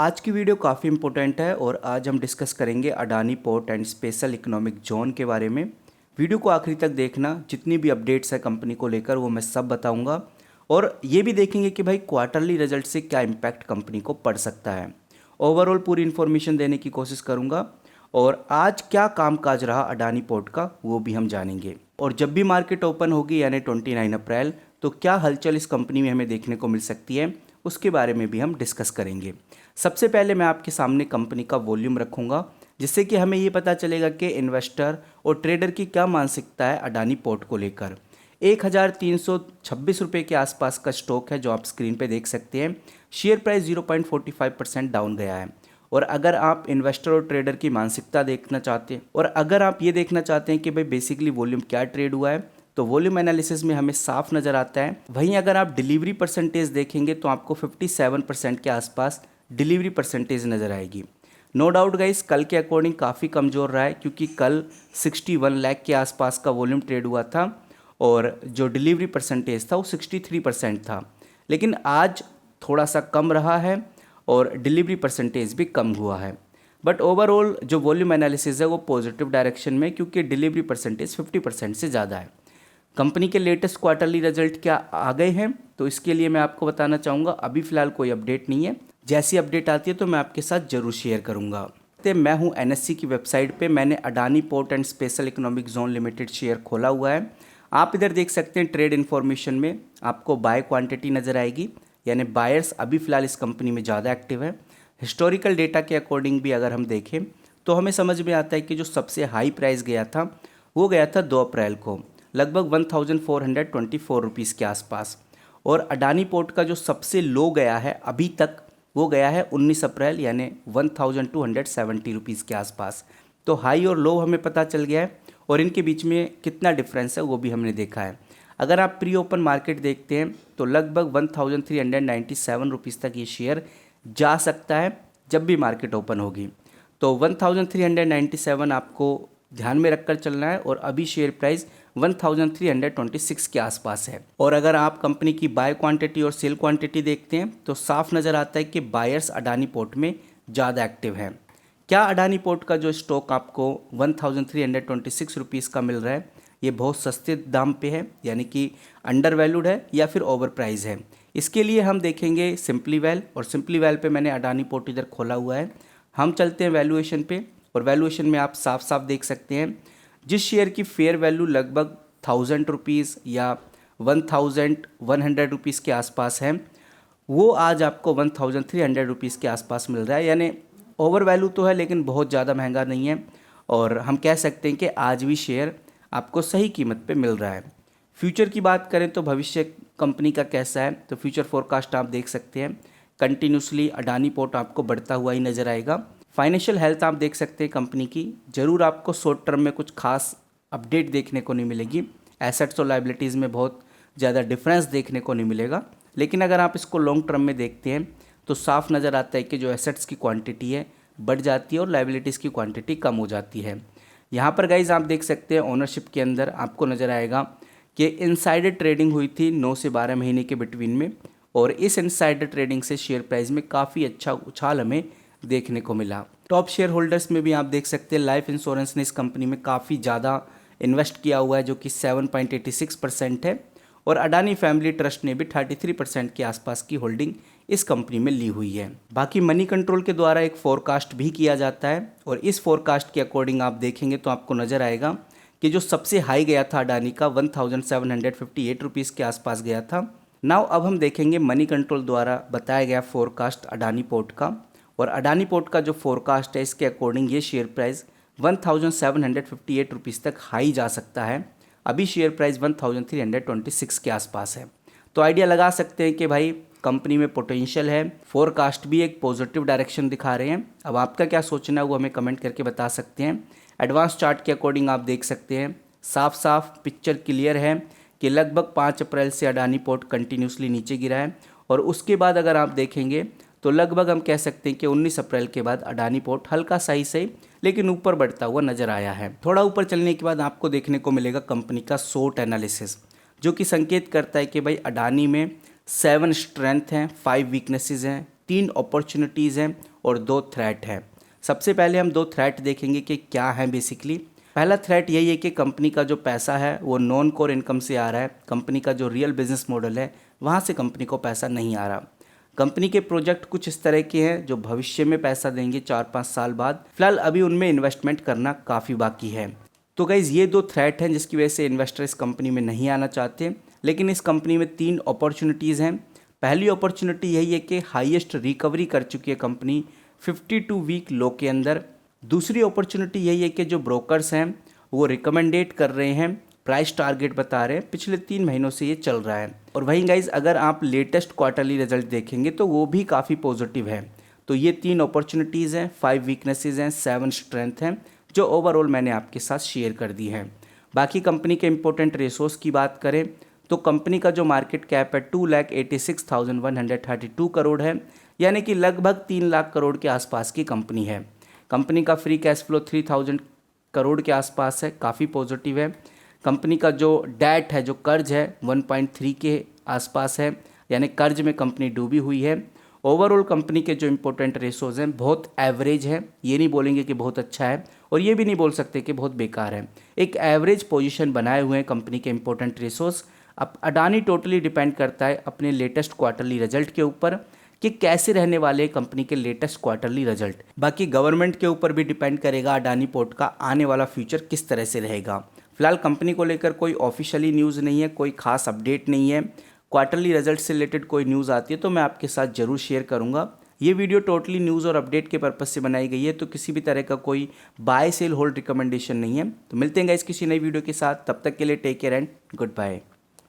आज की वीडियो काफ़ी इंपॉर्टेंट है और आज हम डिस्कस करेंगे Adani port and special economic zone के बारे में। वीडियो को आखिरी तक देखना, जितनी भी अपडेट्स है कंपनी को लेकर वो मैं सब बताऊंगा और ये भी देखेंगे कि भाई क्वार्टरली रिजल्ट से क्या इम्पैक्ट कंपनी को पड़ सकता है। ओवरऑल पूरी इन्फॉर्मेशन देने की कोशिश करूंगा और आज क्या कामकाज रहा अडानी पोर्ट का वो भी हम जानेंगे। और जब भी मार्केट ओपन होगी यानी 29 अप्रैल, तो क्या हलचल इस कंपनी में हमें देखने को मिल सकती है उसके बारे में भी हम डिस्कस करेंगे। सबसे पहले मैं आपके सामने कंपनी का वॉल्यूम रखूंगा, जिससे कि हमें ये पता चलेगा कि इन्वेस्टर और ट्रेडर की क्या मानसिकता है अडानी पोर्ट को लेकर। 1326 रुपये के आसपास का स्टॉक है जो आप स्क्रीन पे देख सकते हैं। शेयर प्राइस 0.45% डाउन गया है। और अगर आप इन्वेस्टर और ट्रेडर की मानसिकता देखना चाहते हैं और अगर आप ये देखना चाहते हैं कि भाई बेसिकली वॉल्यूम क्या ट्रेड हुआ है, तो वॉल्यूम एनालिसिस में हमें साफ नज़र आता है। वहीं अगर आप डिलीवरी परसेंटेज देखेंगे तो आपको 57% के आसपास डिलीवरी परसेंटेज नज़र आएगी। नो डाउट गाइस, कल के अकॉर्डिंग काफ़ी कमज़ोर रहा है, क्योंकि कल 61 लाख के आसपास का वॉल्यूम ट्रेड हुआ था और जो डिलीवरी परसेंटेज था वो 63% था। लेकिन आज थोड़ा सा कम रहा है और डिलीवरी परसेंटेज भी कम हुआ है। बट ओवरऑल जो वॉल्यूम एनालिसिस है वो पॉजिटिव डायरेक्शन में, क्योंकि डिलीवरी परसेंटेज 50% से ज़्यादा है। कंपनी के लेटेस्ट क्वार्टरली रिजल्ट क्या आ गए हैं, तो इसके लिए मैं आपको बताना चाहूँगा अभी फ़िलहाल कोई अपडेट नहीं है। जैसी अपडेट आती है तो मैं आपके साथ ज़रूर शेयर करूँगा। तो मैं हूँ एनएससी की वेबसाइट पे, मैंने Adani port and special economic zone limited share खोला हुआ है। आप इधर देख सकते हैं ट्रेड इन्फॉर्मेशन में आपको बाय क्वांटिटी नज़र आएगी, यानी बायर्स अभी फ़िलहाल इस कंपनी में ज़्यादा एक्टिव है। हिस्टोरिकल डेटा के अकॉर्डिंग भी अगर हम देखें तो हमें समझ में आता है कि जो सबसे हाई प्राइस गया था वो गया था 2 अप्रैल को, लगभग 1424 रुपीज़ के आसपास। और अडानी पोर्ट का जो सबसे लो गया है अभी तक वो गया है 19 अप्रैल, यानी 1270 रुपीज़ के आसपास। तो हाई और लो हमें पता चल गया है और इनके बीच में कितना डिफरेंस है वो भी हमने देखा है। अगर आप प्री ओपन मार्केट देखते हैं तो लगभग 1397 रुपीज़ तक ये शेयर जा सकता है जब भी मार्केट ओपन होगी। तो 1397 आपको ध्यान में रखकर चलना है और अभी शेयर प्राइस 1326 के आसपास है। और अगर आप कंपनी की बाय क्वांटिटी और सेल क्वांटिटी देखते हैं तो साफ नज़र आता है कि बायर्स अडानी पोर्ट में ज़्यादा एक्टिव हैं। क्या अडानी पोर्ट का जो स्टॉक आपको 1326 रुपीज़ का मिल रहा है ये बहुत सस्ते दाम पे है, यानी कि अंडर वैल्यूड है या फिर ओवर प्राइस है? इसके लिए हम देखेंगे सिंपली वैल, और सिंपली वैल पे मैंने अडानी पोर्ट इधर खोला हुआ है। हम चलते हैं वैल्यूएशन पे और वैल्यूएशन में आप साफ साफ देख सकते हैं जिस शेयर की फेयर वैल्यू लगभग 1000 रुपीज़ या 1100 रुपीज़ के आसपास है, वो आज आपको 1300 रुपीज़ के आसपास मिल रहा है। यानी ओवर वैल्यू तो है लेकिन बहुत ज़्यादा महंगा नहीं है, और हम कह सकते हैं कि आज भी शेयर आपको सही कीमत पे मिल रहा है। फ्यूचर की बात करें तो भविष्य कंपनी का कैसा है, तो फ्यूचर फोरकास्ट आप देख सकते हैं कंटिन्यूसली अडानी पोर्ट आपको बढ़ता हुआ ही नज़र आएगा। फाइनेंशियल हेल्थ आप देख सकते हैं कंपनी की, ज़रूर आपको शॉर्ट टर्म में कुछ खास अपडेट देखने को नहीं मिलेगी, एसेट्स और लाइबिलिटीज़ में बहुत ज़्यादा डिफरेंस देखने को नहीं मिलेगा। लेकिन अगर आप इसको लॉन्ग टर्म में देखते हैं तो साफ नज़र आता है कि जो एसेट्स की क्वांटिटी है बढ़ जाती है और लाइबिलिटीज़ की क्वांटिटी कम हो जाती है। यहाँ पर गाइज आप देख सकते हैं ओनरशिप के अंदर आपको नज़र आएगा कि इनसाइडर ट्रेडिंग हुई थी 9 से 12 महीने के बिटवीन में, और इस इनसाइडर ट्रेडिंग से शेयर प्राइस में काफ़ी अच्छा उछाल हमें देखने को मिला। टॉप शेयर होल्डर्स में भी आप देख सकते हैं लाइफ इंश्योरेंस ने इस कंपनी में काफ़ी ज़्यादा इन्वेस्ट किया हुआ है, जो कि 7.86% है, और अडानी फैमिली ट्रस्ट ने भी 33% के आसपास की होल्डिंग इस कंपनी में ली हुई है। बाकी मनी कंट्रोल के द्वारा एक फोरकास्ट भी किया जाता है, और इस फोरकास्ट के अकॉर्डिंग आप देखेंगे तो आपको नज़र आएगा कि जो सबसे हाई गया था अडानी का 1758 रुपीज़ के आसपास गया था। नाउ अब हम देखेंगे मनी कंट्रोल द्वारा बताया गया फोरकास्ट अडानी पोर्ट का, और अडानी पोर्ट का जो फोरकास्ट है इसके अकॉर्डिंग ये शेयर प्राइस 1758 रुपीज़ तक हाई जा सकता है। अभी शेयर प्राइस 1326 के आसपास है। तो आइडिया लगा सकते हैं कि भाई कंपनी में पोटेंशियल है, फोरकास्ट भी एक पॉजिटिव डायरेक्शन दिखा रहे हैं। अब आपका क्या सोचना है वो हमें कमेंट करके बता सकते हैं। एडवांस चार्ट के अकॉर्डिंग आप देख सकते हैं साफ साफ पिक्चर क्लियर है कि लगभग 5 अप्रैल से अडानी पोर्ट कंटिन्यूसली नीचे गिरा है, और उसके बाद अगर आप देखेंगे तो लगभग हम कह सकते हैं कि 19 अप्रैल के बाद अडानी पोर्ट हल्का सही लेकिन ऊपर बढ़ता हुआ नजर आया है। थोड़ा ऊपर चलने के बाद आपको देखने को मिलेगा कंपनी का शॉर्ट एनालिसिस, जो कि संकेत करता है कि भाई अडानी में 7 स्ट्रेंथ हैं, 5 वीकनेसेस हैं, 3 अपॉर्चुनिटीज़ हैं और 2 थ्रेट हैं। सबसे पहले हम 2 थ्रेट देखेंगे कि क्या है बेसिकली। पहला थ्रेट यही है कि कंपनी का जो पैसा है वो नॉन कोर इनकम से आ रहा है। कंपनी का जो रियल बिजनेस मॉडल है वहाँ से कंपनी को पैसा नहीं आ रहा। कंपनी के प्रोजेक्ट कुछ इस तरह के हैं जो भविष्य में पैसा देंगे 4-5 साल बाद। फिलहाल अभी उनमें इन्वेस्टमेंट करना काफ़ी बाकी है। तो गाइज़ ये 2 थ्रेट हैं जिसकी वजह से इन्वेस्टर इस कंपनी में नहीं आना चाहते। लेकिन इस कंपनी में 3 अपॉर्चुनिटीज़ हैं। पहली अपॉर्चुनिटी यही है कि हाईएस्ट रिकवरी कर चुकी है कंपनी 52 वीक लो के अंदर। दूसरी अपॉर्चुनिटी यही है कि जो ब्रोकर्स हैं वो रिकमेंडेट कर रहे हैं, प्राइस टारगेट बता रहे हैं, पिछले 3 महीनों से ये चल रहा है। और वहीं गाइज अगर आप लेटेस्ट क्वार्टरली रिजल्ट देखेंगे तो वो भी काफ़ी पॉजिटिव है। तो ये 3 अपॉर्चुनिटीज़ हैं, 5 वीकनेसेस हैं, 7 स्ट्रेंथ हैं जो ओवरऑल मैंने आपके साथ शेयर कर दी हैं। बाकी कंपनी के इंपॉर्टेंट रेशोज़ की बात करें तो कंपनी का जो मार्केट कैप है 2,86,132 करोड़ है, यानी कि लगभग 3 लाख करोड़ के आसपास की कंपनी है। कंपनी का फ्री कैश फ्लो 3,000 करोड़ के आसपास है, काफ़ी पॉजिटिव है। कंपनी का जो डेट है, जो कर्ज है 1.3 के आसपास है, यानी कर्ज में कंपनी डूबी हुई है। ओवरऑल कंपनी के जो इंपॉर्टेंट रेशोज़ हैं बहुत एवरेज है, ये नहीं बोलेंगे कि बहुत अच्छा है और ये भी नहीं बोल सकते कि बहुत बेकार है। एक एवरेज पोजीशन बनाए हुए हैं कंपनी के इंपॉर्टेंट रेशोज़। अब अडानी टोटली डिपेंड करता है अपने लेटेस्ट क्वार्टरली रिजल्ट के ऊपर कि कैसे रहने वाले कंपनी के लेटेस्ट क्वार्टरली रिजल्ट। बाकी गवर्नमेंट के ऊपर भी डिपेंड करेगा अडानी पोर्ट का आने वाला फ्यूचर किस तरह से रहेगा। फिलहाल कंपनी को लेकर कोई ऑफिशियली न्यूज़ नहीं है, कोई खास अपडेट नहीं है। क्वार्टरली रिजल्ट से रिलेटेड कोई न्यूज़ आती है तो मैं आपके साथ ज़रूर शेयर करूंगा। ये वीडियो टोटली न्यूज़ और अपडेट के पर्पज़ से बनाई गई है, तो किसी भी तरह का कोई बाय सेल होल्ड रिकमेंडेशन नहीं है। तो मिलते हैं गाइस किसी नई वीडियो के साथ, तब तक के लिए take care and good bye.